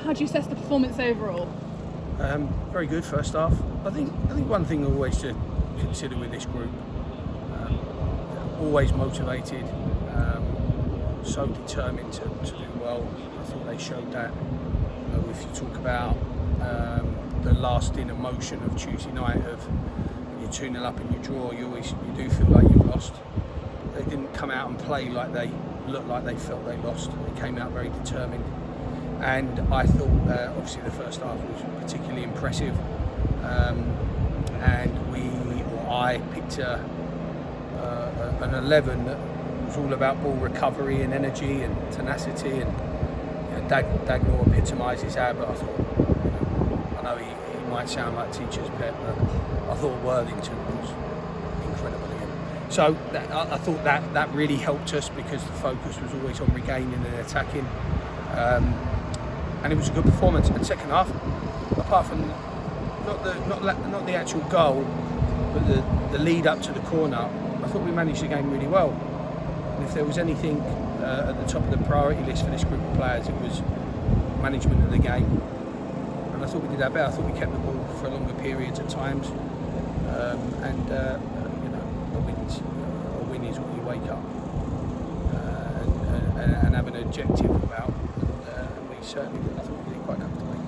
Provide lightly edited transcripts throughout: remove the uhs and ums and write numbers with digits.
How do you assess the performance overall? Very good first half. I think one thing always to consider with this group, always motivated, so determined to do well. I thought they showed that. If you talk about the lasting emotion of Tuesday night, of you're 2-0 up and you draw, you do feel like you've lost. They didn't come out and play like they looked like they felt they lost. They came out very determined. And I thought obviously the first half was particularly impressive, and I picked an 11 that was all about ball recovery and energy and tenacity, and Dagnall epitomises that. But I thought, I know he might sound like teacher's pet, but I thought Worthington was incredible again. So I thought that really helped us, because the focus was always on regaining and attacking. And it was a good performance. And second half, apart from not the actual goal, but the lead up to the corner, I thought we managed the game really well. And if there was anything at the top of the priority list for this group of players, it was management of the game. And I thought we did that better. I thought we kept the ball for longer periods at times. A win is what you wake up and have an objective about. Certainly, I thought we did quite comfortably.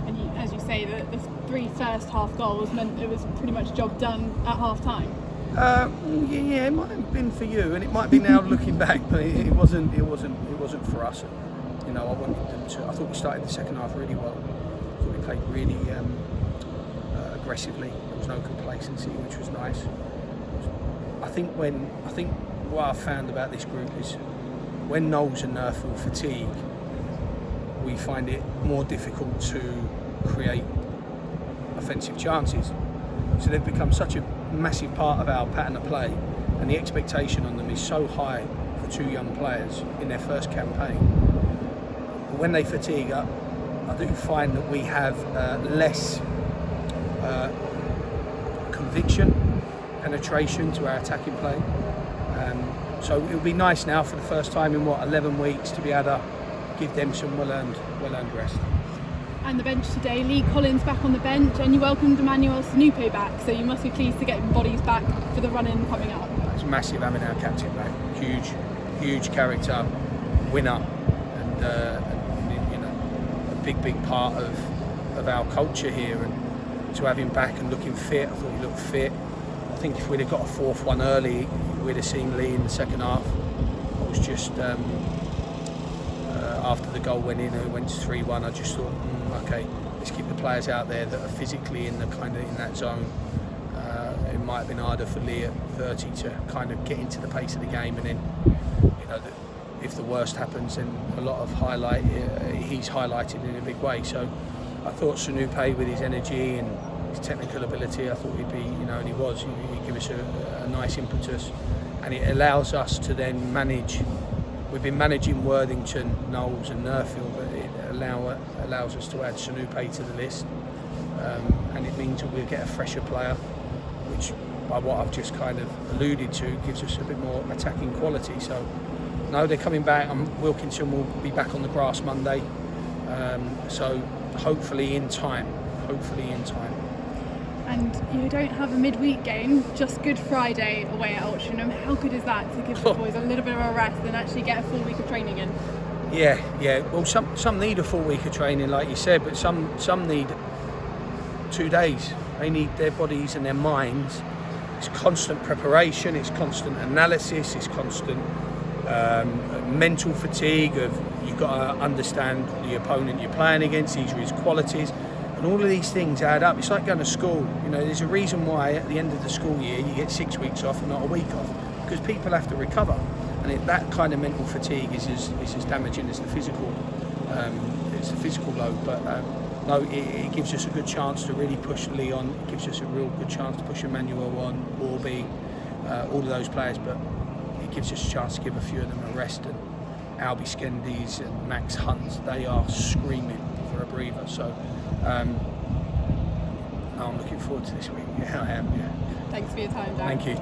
And as you say, the 3 first half goals meant it was pretty much job done at half time. Yeah, it might have been for you, and it might be now looking back, but it wasn't for us. I wanted them to. I thought we started the second half really well. I thought we played really aggressively. There was no complacency, which was nice. I think what I've found about this group is when Knowles and Nerf will fatigue, we find it more difficult to create offensive chances. So they've become such a massive part of our pattern of play, and the expectation on them is so high for 2 young players in their first campaign. But when they fatigue, I do find that we have less conviction, penetration to our attacking play. So it would be nice now for the first time in 11 weeks to be able to give them some well-earned rest. And the bench today, Lee Collins back on the bench, and you welcomed Emmanuel Sanupe back, so you must be pleased to get bodies back for the run-in coming up. It's massive having our captain back. Huge character, winner, and a big part of our culture here. And to have him back and looking fit, I thought he looked fit. I think if we'd have got a 4th one early, we'd have seen Lee in the second half. It was just after the goal went in, it went to 3-1. I just thought, okay, let's keep the players out there that are physically in that zone. It might have been harder for Lee at 30 to kind of get into the pace of the game, and then if the worst happens, then a lot of he's highlighted in a big way. So I thought Sanupe, with his energy and his technical ability, I thought he'd be, and he was. He'd give us a nice impetus, and it allows us to then manage. We've been managing Worthington, Knowles and Nerfield, but it allows us to add Sanupe to the list, and it means that we'll get a fresher player, which, by what I've just kind of alluded to, gives us a bit more attacking quality. So, no, they're coming back. Wilkinson will be back on the grass Monday, so hopefully in time. And you don't have a midweek game, just Good Friday away at Altrincham. How good is that to give the boys a little bit of a rest and actually get a full week of training in? Yeah. Well, some need a full week of training, like you said, but some need 2 days. They need their bodies and their minds. It's constant preparation, it's constant analysis, it's constant mental fatigue of you've got to understand the opponent you're playing against, these are his qualities. And all of these things add up. It's like going to school. There's a reason why at the end of the school year you get 6 weeks off and not a week off, because people have to recover. And that kind of mental fatigue is as damaging as the physical. It's the physical load. But no, it gives us a good chance to really push Lee on. It gives us a real good chance to push Emmanuel on, Orby, all of those players. But it gives us a chance to give a few of them a rest. And Albie Skendies and Max Hunt, they are screaming for a breather. So. I'm looking forward to this week. Yeah, I am. Yeah. Thanks for your time, Dan. Thank you.